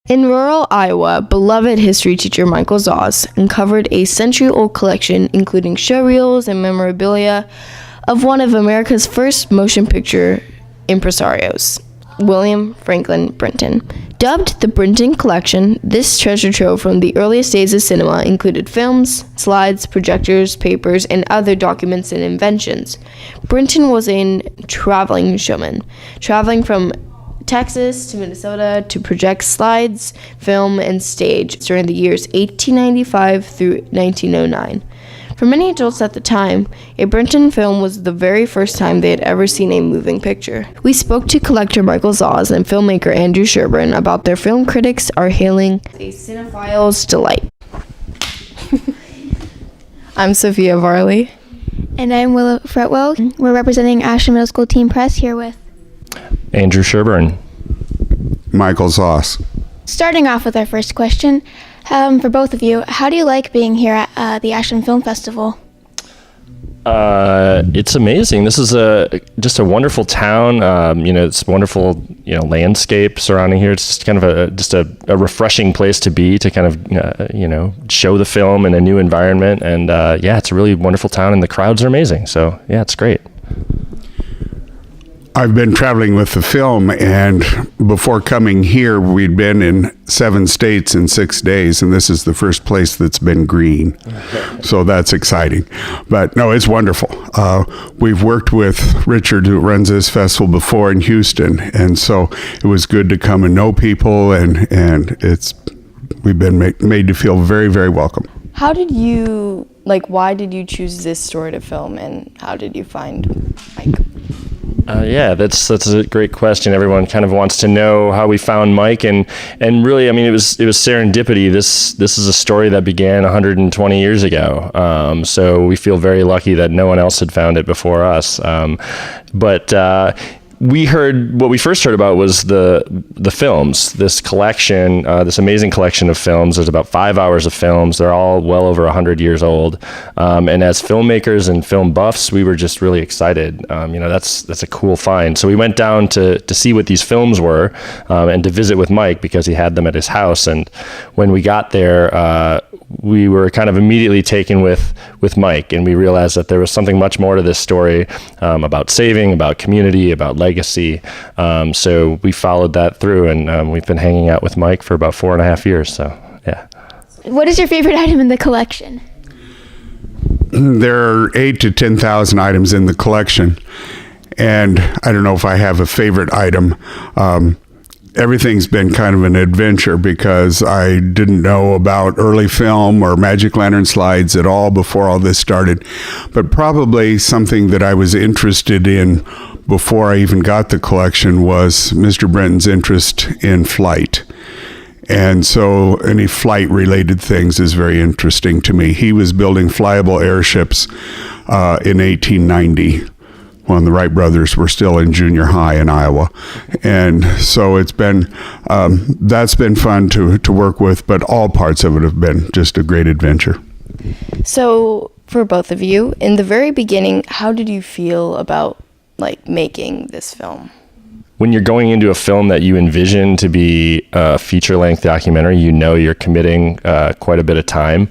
In rural Iowa, beloved history teacher Micheal Zahs uncovered a century-old collection including showreels and memorabilia of one of America's first motion picture impresarios, William Franklin Brinton. Dubbed the Brinton Collection, this treasure trove from the earliest days of cinema included films, slides, projectors, papers, and other documents and inventions. Brinton was a traveling showman, traveling from Texas to Minnesota to project slides, film, and stage during the years 1895 through 1909. For many adults at the time, a Brinton film was the very first time they had ever seen a moving picture. We spoke to collector Micheal Zahs and filmmaker Andrew Sherburne about their film critics are hailing a cinephile's delight. I'm Sophia Varley. And I'm Willow Fretwell. We're representing Ashland Middle School Team Press here with Andrew Sherburne. Micheal Zahs. Starting off with our first question, for both of you, how do you like being here at the Ashland Film Festival? It's amazing. This is just a wonderful town. It's wonderful, landscape surrounding here. It's just kind of a refreshing place to be, to kind of, show the film in a new environment. And it's a really wonderful town, and the crowds are amazing. So yeah, it's great. I've been traveling with the film, and before coming here, we'd been in 7 states in 6 days, and this is the first place that's been green. So that's exciting. But no, it's wonderful. We've worked with Richard, who runs this festival, before in Houston, and so it was good to come and know people, and we've been made to feel very, very welcome. How did you, why did you choose this story to film, and how did you find Mike? That's a great question. Everyone kind of wants to know how we found Mike, and really, it was serendipity. This is a story that began 120 years ago. So we feel very lucky that no one else had found it before us. What we first heard about was the films, this collection, this amazing collection of films. There's about 5 hours of films. They're all well over 100 years old. And as filmmakers and film buffs, we were just really excited. That's a cool find. So we went down to see what these films were, and to visit with Mike because he had them at his house. And when we got there, we were kind of immediately taken with Mike, and we realized that there was something much more to this story, about saving, about community, about legacy. So we followed that through, and we've been hanging out with Mike for about 4.5 years. So yeah. What is your favorite item in the collection? There are 8,000 to 10,000 items in the collection, and I don't know if I have a favorite item. Everything's been kind of an adventure because I didn't know about early film or magic lantern slides at all before all this started. But probably something that I was interested in before I even got the collection was Mr. Brinton's interest in flight. And so any flight-related things is very interesting to me. He was building flyable airships in 1890. when the Wright brothers were still in junior high in Iowa. And so it's been, that's been fun to work with, but all parts of it have been just a great adventure. So for both of you, in the very beginning, how did you feel about making this film? When you're going into a film that you envision to be a feature-length documentary, you know you're committing quite a bit of time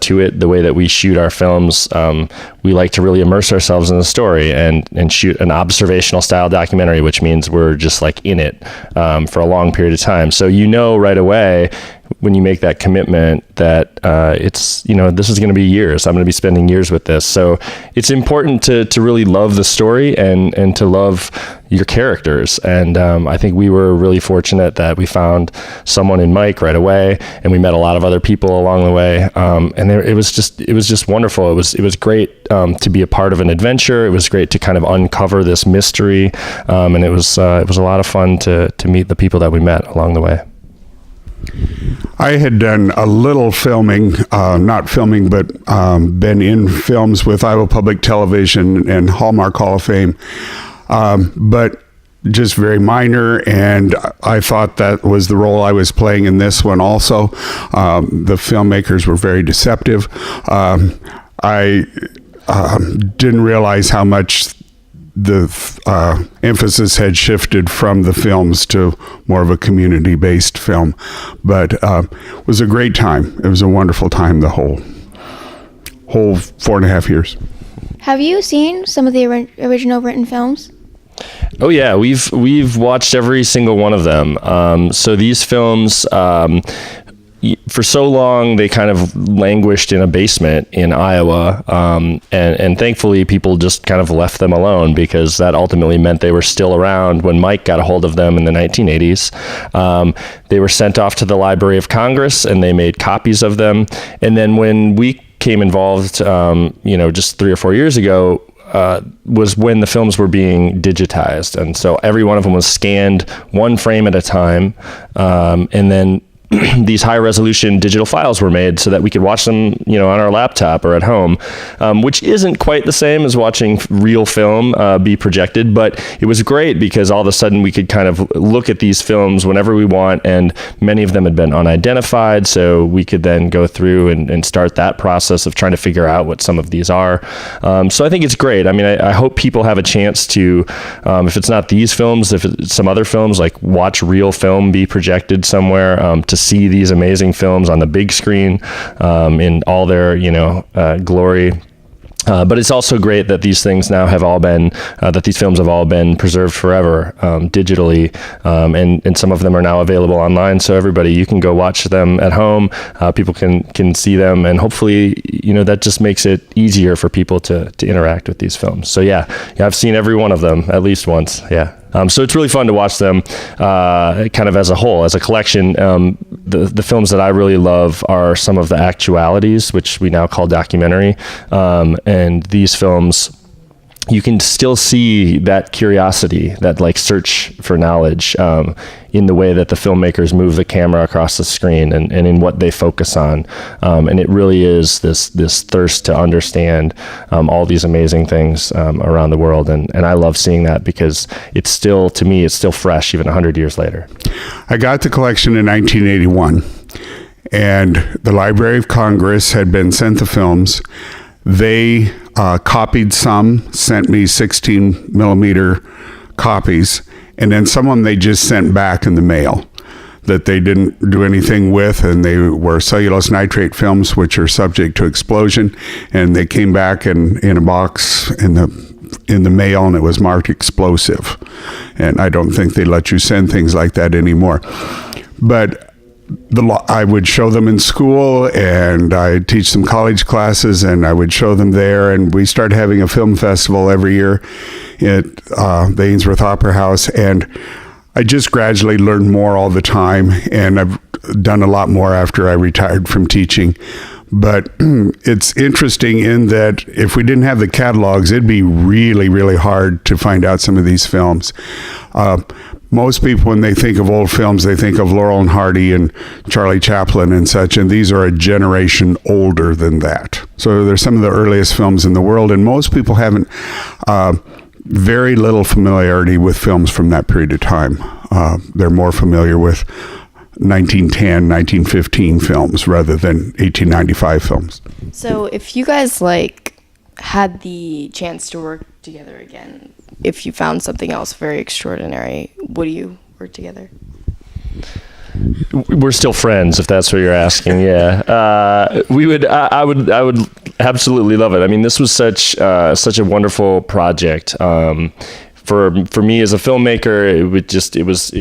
to it. The way that we shoot our films, we like to really immerse ourselves in the story and shoot an observational style documentary, which means we're just in it for a long period of time. So you know right away when you make that commitment that it's, this is going to be years. I'm going to be spending years with this. So it's important to really love the story and to love your characters. And I think we were really fortunate that we found someone in Mike right away, and we met a lot of other people along the way. And it was just wonderful. It was great to be a part of an adventure. It was great to kind of uncover this mystery. And it was a lot of fun to meet the people that we met along the way. I had done a little filming, not filming, but been in films with Iowa Public Television and Hallmark Hall of Fame, but just very minor, and I thought that was the role I was playing in this one also. The filmmakers were very deceptive. I didn't realize how much the emphasis had shifted from the films to more of a community-based film. But it was a great time. It was a wonderful time, the whole 4.5 years. Have you seen some of the original Brinton films? Oh yeah, we've watched every single one of them. So these films, for so long, they kind of languished in a basement in Iowa, and thankfully people just kind of left them alone, because that ultimately meant they were still around when Mike got a hold of them in the 1980s. They were sent off to the Library of Congress, and they made copies of them. And then when we came involved, just 3 or 4 years ago, was when the films were being digitized. And so every one of them was scanned one frame at a time, and then these high resolution digital files were made so that we could watch them, on our laptop or at home, which isn't quite the same as watching real film be projected, but it was great because all of a sudden we could kind of look at these films whenever we want, and many of them had been unidentified, so we could then go through and start that process of trying to figure out what some of these are. So I think it's great. I mean, I hope people have a chance to, if it's not these films, if it's some other films, like watch real film be projected somewhere, to see these amazing films on the big screen in all their glory. But it's also great that these things now have all been that these films have all been preserved forever digitally, and some of them are now available online, so you can go watch them at home. People can see them, and hopefully that just makes it easier for people to interact with these films. So yeah, I've seen every one of them at least once. Yeah. So it's really fun to watch them kind of as a whole, as a collection. The films that I really love are some of the actualities, which we now call documentary. And these films, you can still see that curiosity, that like search for knowledge, in the way that the filmmakers move the camera across the screen and in what they focus on. And it really is this thirst to understand all these amazing things around the world. And I love seeing that because it's still, to me, it's still fresh even 100 years later. I got the collection in 1981, and the Library of Congress had been sent the films. They copied some, sent me 16 millimeter copies, and then some of them they just sent back in the mail that they didn't do anything with, and they were cellulose nitrate films, which are subject to explosion, and they came back in a box in the mail, and it was marked explosive. And I don't think they let you send things like that anymore. But I would show them in school, and I'd teach them college classes, and I would show them there. And we started having a film festival every year at the Ainsworth Opera House. And I just gradually learned more all the time, and I've done a lot more after I retired from teaching. But it's interesting in that if we didn't have the catalogs, it'd be really, really hard to find out some of these films. Most people, when they think of old films, they think of Laurel and Hardy and Charlie Chaplin and such, and these are a generation older than that. So they're some of the earliest films in the world, and most people haven't very little familiarity with films from that period of time. They're more familiar with 1910, 1915 films rather than 1895 films. So if you guys had the chance to work together again, if you found something else very extraordinary, would you work together? We're still friends, if that's what you're asking. Yeah, we would. I would absolutely love it. I mean, this was such a wonderful project. For me as a filmmaker, it was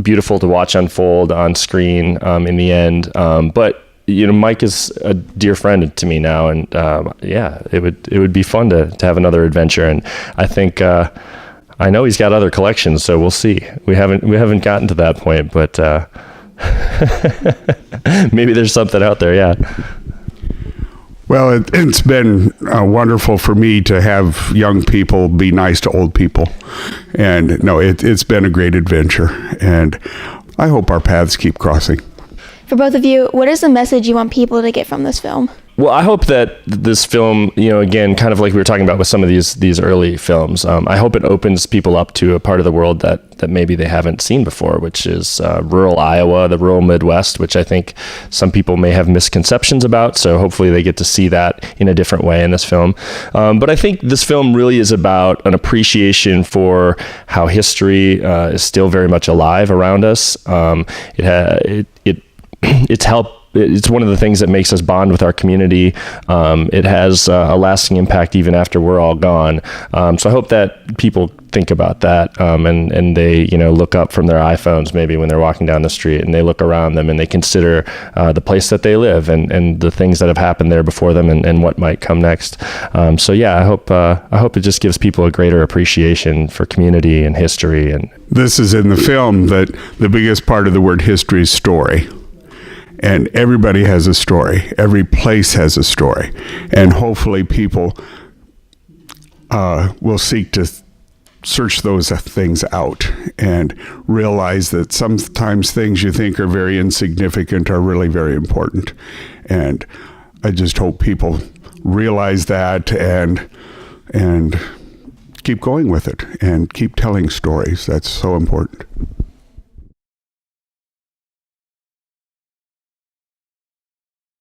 beautiful to watch unfold on screen in the end. But Mike is a dear friend to me now, and it would be fun to have another adventure. And I think I know he's got other collections, so we'll see. We haven't gotten to that point, but maybe there's something out there. Yeah. Well, it's been wonderful for me to have young people be nice to old people. And no, it's been a great adventure. And I hope our paths keep crossing. For both of you, what is the message you want people to get from this film? Well, I hope that this film, again, kind of like we were talking about with some of these early films, I hope it opens people up to a part of the world that maybe they haven't seen before, which is rural Iowa, the rural Midwest, which I think some people may have misconceptions about. So hopefully they get to see that in a different way in this film. But I think this film really is about an appreciation for how history is still very much alive around us. It's one of the things that makes us bond with our community. It has a lasting impact even after we're all gone. So I hope that people think about that and they look up from their iPhones maybe when they're walking down the street, and they look around them and they consider the place that they live and the things that have happened there before them and what might come next. So yeah, I hope it just gives people a greater appreciation for community and history. And This is in the film that the biggest part of the word history is story. And everybody has a story. Every place has a story. And hopefully people will seek to search those things out and realize that sometimes things you think are very insignificant are really very important. And I just hope people realize that and keep going with it and keep telling stories. That's so important.